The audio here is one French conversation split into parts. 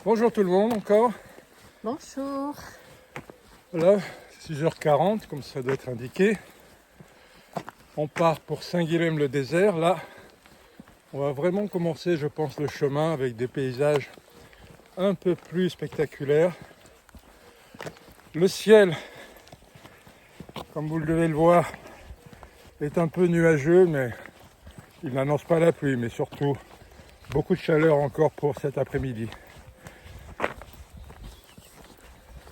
Bonjour tout le monde encore. Bonjour. Voilà, 6h40 comme ça doit être indiqué. On part pour Saint-Guilhem-le-Désert. Là, on va vraiment commencer, je pense, le chemin avec des paysages un peu plus spectaculaires. Le ciel, comme vous devez le voir, est un peu nuageux, mais il n'annonce pas la pluie, mais surtout beaucoup de chaleur encore pour cet après-midi.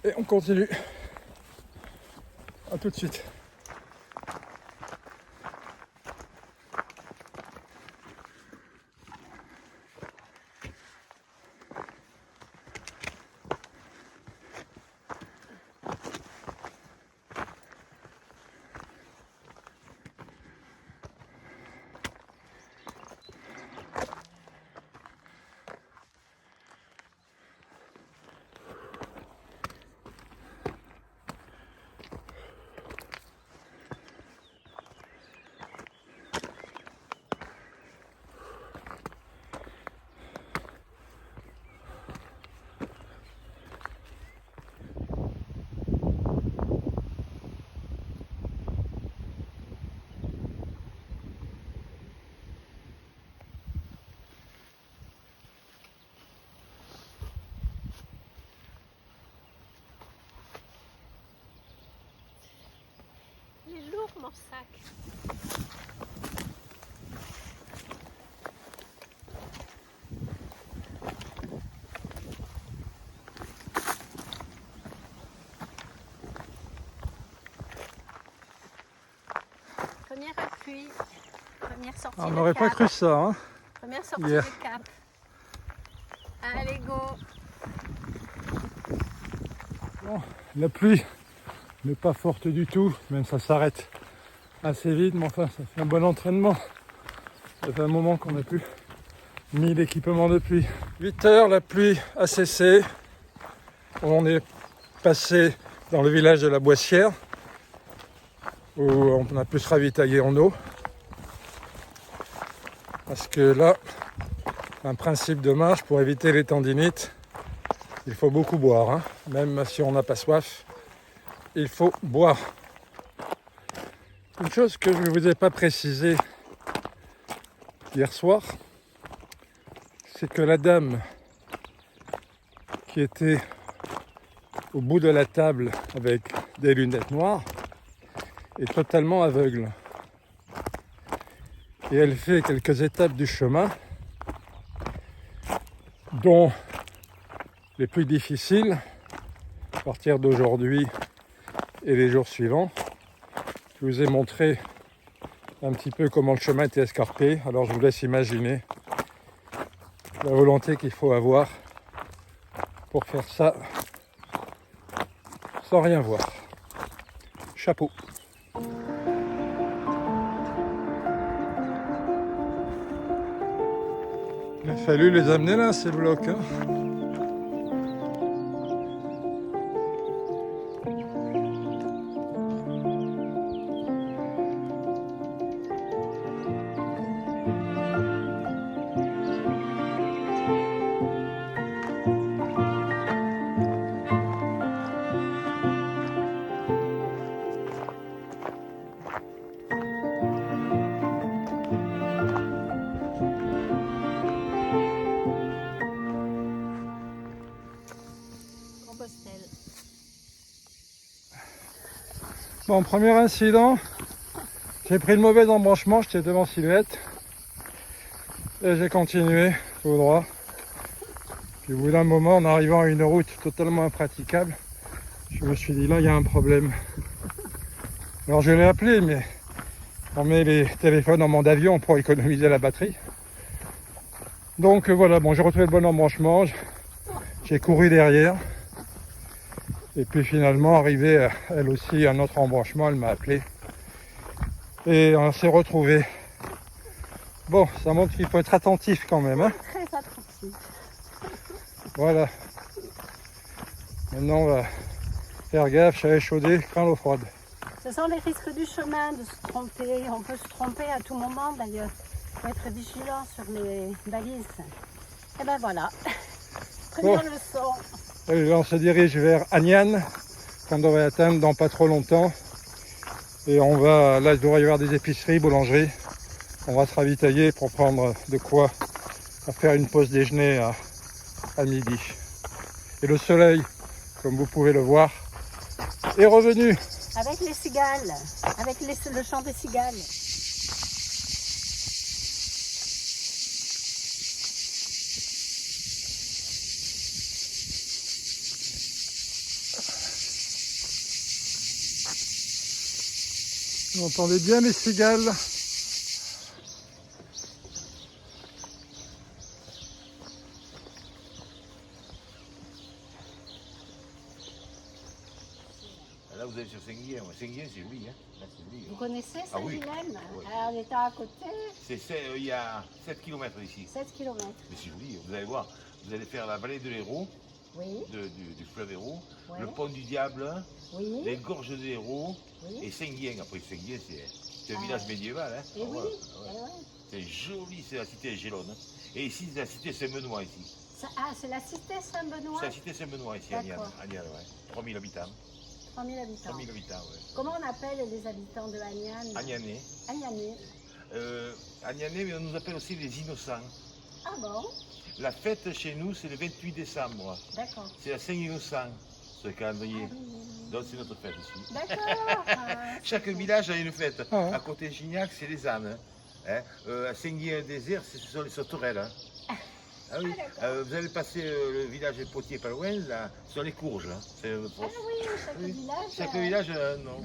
Et on continue. A tout de suite. Il est lourd mon sac. Première pluie, première sortie On de n'aurait pas cap. cru ça, hein. Première sortie Hier. de cap. Allez go. Bon, la pluie n'est pas forte du tout, même ça s'arrête assez vite, mais enfin ça fait un bon entraînement. Ça fait un moment qu'on n'a plus mis l'équipement de pluie. 8h, la pluie a cessé. On est passé dans le village de la Boissière, où on a pu se ravitailler en eau. Parce que là, un principe de marche pour éviter les tendinites, il faut beaucoup boire, hein. Même si on n'a pas soif, il faut boire. Une chose que je ne vous ai pas précisé hier soir, c'est que la dame qui était au bout de la table avec des lunettes noires est totalement aveugle. Et elle fait quelques étapes du chemin, dont les plus difficiles, à partir d'aujourd'hui et les jours suivants. Je vous ai montré un petit peu comment le chemin était escarpé, alors je vous laisse imaginer la volonté qu'il faut avoir pour faire ça sans rien voir. Chapeau. Il a fallu les amener là, ces blocs, hein. Compostelle. Bon, premier incident, j'ai pris le mauvais embranchement, j'étais devant Silhouette. Et j'ai continué tout droit. Puis au bout d'un moment, en arrivant à une route totalement impraticable, je me suis dit là, il y a un problème. Alors je l'ai appelé, mais on met les téléphones en mode avion pour économiser la batterie. Donc voilà, bon, j'ai retrouvé le bon embranchement, j'ai couru derrière. Et puis finalement, arrivé à elle aussi à un autre embranchement, elle m'a appelé. Et on s'est retrouvés. Bon, ça montre qu'il faut être attentif quand même, hein. Très attentif. Voilà. Maintenant, on va faire gaffe, chalet chaudé, craint l'eau froide. Ce sont les risques du chemin de se tromper. On peut se tromper à tout moment d'ailleurs. Il faut être vigilant sur les balises. Et ben voilà. très Bon. bien le son. Et là, on se dirige vers Agnan, qu'on devrait atteindre dans pas trop longtemps. Et on va, là, il devrait y avoir des épiceries, boulangeries. On va se ravitailler pour prendre de quoi faire une pause déjeuner à midi. Et le soleil, comme vous pouvez le voir, est revenu. Avec les cigales, avec le chant des cigales. Vous entendez bien les cigales? Là, vous êtes sur Saint-Guilhem. Saint-Guilhem, c'est joli, hein? Là, c'est joli. Vous connaissez Ah oui. Saint-Guilhem? Oui. On était à côté, Il y a 7 km ici. 7 km. Mais c'est joli, vous allez voir. Vous allez faire la vallée de l'Hérault, Oui, du fleuve Hérault, ouais. le pont du Diable, Oui, les gorges de l'Hérault oui. et Saint-Guilhem. Après, Saint-Guilhem, c'est un Ah village ouais. médiéval, hein? Et Ah oui, ouais, eh ouais. ouais. C'est joli, c'est la cité Gélone. Et ici, c'est la cité Saint-Benoît, ici. C'est la cité Saint-Benoît, C'est la cité Saint-Benoît, ici, à Agnan. D'accord. Agnan, ouais. 3000 habitants. 3000 habitants. 3000 habitants, ouais. Comment on appelle les habitants de Agnan? Agnanais. Agnanais. Agnanais, mais on nous appelle aussi les innocents. Ah bon? La fête chez nous, c'est le 28 décembre. D'accord. C'est la Saint-Innocent, ce calendrier. Ah oui. Donc c'est notre fête ici. D'accord. Ah, Chaque village a une fête. Ah ouais. À côté de Gignac, c'est les ânes. Hein. À Saint-Guy-désert, ce sont les sauterelles. Hein. Ah oui. d'accord. Vous allez passer le village de Potier pas loin, là, ce sont les courges. Hein. C'est Ah oui, chaque Oui. village. Chaque village, non.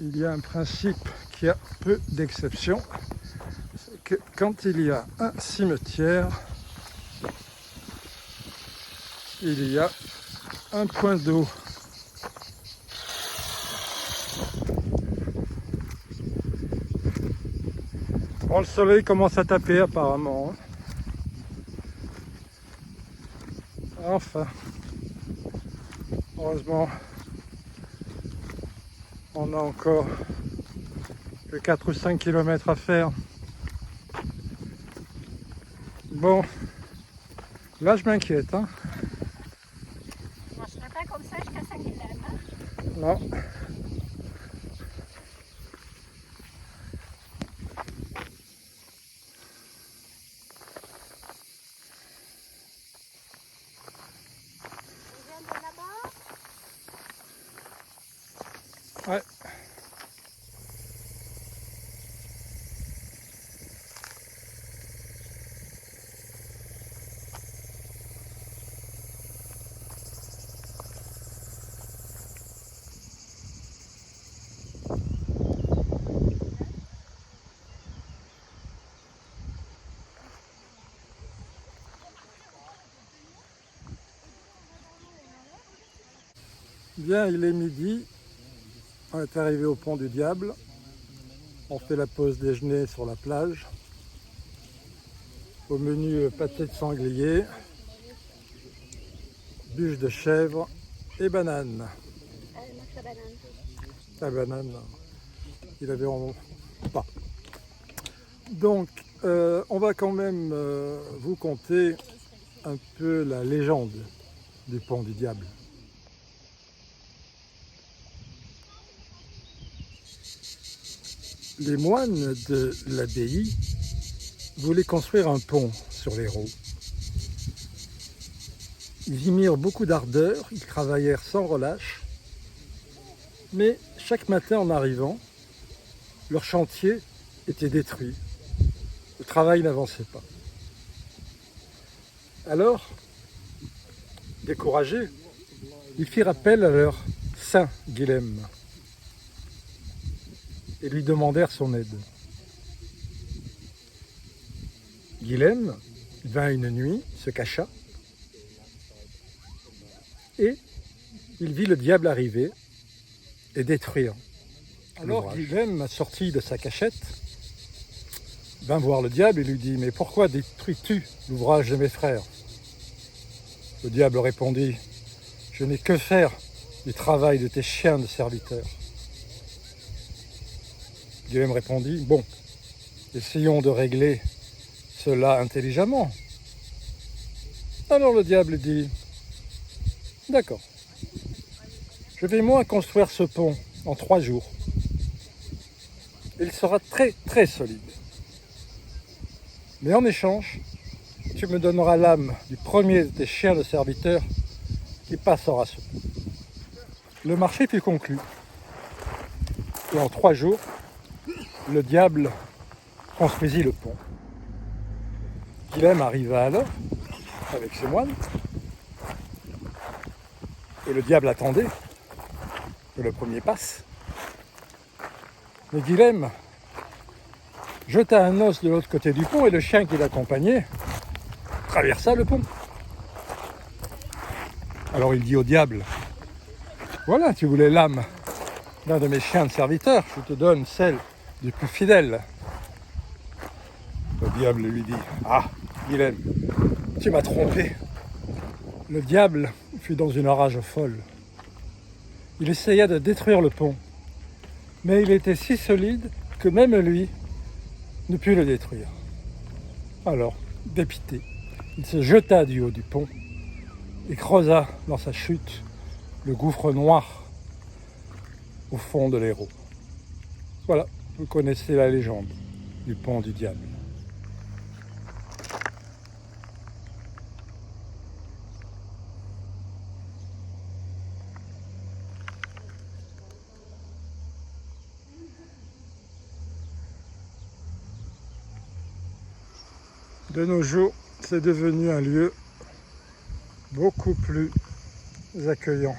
Il y a un principe qui a peu d'exceptions, c'est que quand il y a un cimetière, il y a un point d'eau. Bon, le soleil commence à taper apparemment. Hein. Enfin, heureusement, on a encore que 4 ou 5 km à faire. Bon, là je m'inquiète. Hein. Je ne serai pas comme ça jusqu'à Saint-Guilhem. Hein. Non. Ils viennent de là-bas? Ouais. Bien, il est midi. On est arrivé au pont du Diable. On fait la pause déjeuner sur la plage. Au menu pâté de sanglier, bûche de chèvre et banane. La banane. La banane, il avait vraiment pas. Donc, on va quand même vous conter un peu la légende du pont du Diable. Les moines de l'abbaye voulaient construire un pont sur l'Hérault. Ils y mirent beaucoup d'ardeur, ils travaillèrent sans relâche, mais chaque matin en arrivant, leur chantier était détruit. Le travail n'avançait pas. Alors, découragés, ils firent appel à leur saint Guilhem et lui demandèrent son aide. Guilhem vint une nuit, se cacha, et il vit le diable arriver et détruire. Alors Guilhem, sorti de sa cachette, vint voir le diable et lui dit « Mais pourquoi détruis-tu l'ouvrage de mes frères ?» Le diable répondit « Je n'ai que faire du travail de tes chiens de serviteurs. » Guilhem répondit « Bon, essayons de régler cela intelligemment. Alors le diable dit, d'accord, je vais moi construire ce pont en 3 jours. Il sera très très solide. Mais en échange, tu me donneras l'âme du premier de tes chiens de serviteurs qui passera ce pont. Le marché fut conclu. Et en 3 jours, le diable construisit le pont. Guilhem arriva alors avec ses moines. Et le diable attendait que le premier passe. Mais Guilhem jeta un os de l'autre côté du pont et le chien qui l'accompagnait traversa le pont. Alors il dit au diable, voilà, tu voulais l'âme d'un de mes chiens de serviteurs, je te donne celle du plus fidèle. Le diable lui dit, ah, Guilhem, tu m'as trompé. Le diable fut dans une rage folle. Il essaya de détruire le pont, mais il était si solide que même lui ne put le détruire. Alors, dépité, il se jeta du haut du pont et creusa dans sa chute le gouffre noir au fond de l'Hérault. Voilà, vous connaissez la légende du pont du diable. De nos jours, c'est devenu un lieu beaucoup plus accueillant.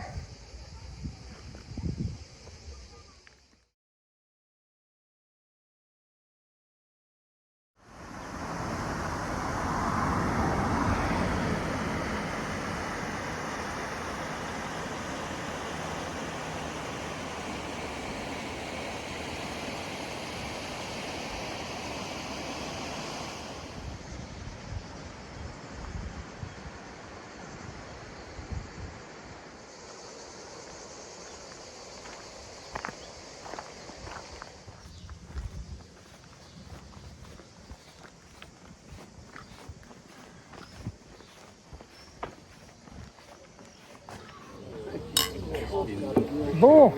Bon,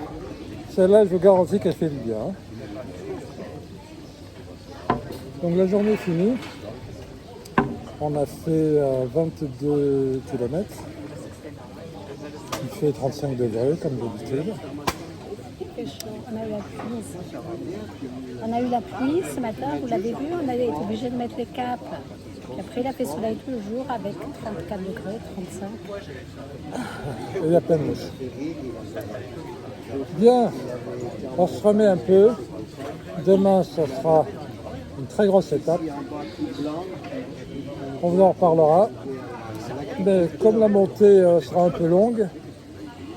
celle-là, je vous garantis qu'elle fait du bien. Donc la journée est finie. On a fait 22 km. Il fait 35 degrés comme d'habitude. On a eu la pluie ce matin, vous l'avez vu, on a été obligé de mettre les capes. Puis après, il a fait soleil tout le jour avec 34 degrés, 35. Et il y a plein de mouches. Bien, on se remet un peu. Demain, ce sera une très grosse étape. On vous en reparlera. Mais comme la montée sera un peu longue,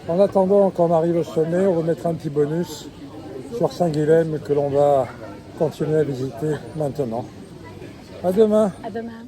en attendant qu'on arrive au sommet, on va mettre un petit bonus sur Saint-Guilhem que l'on va continuer à visiter maintenant. À demain. À demain.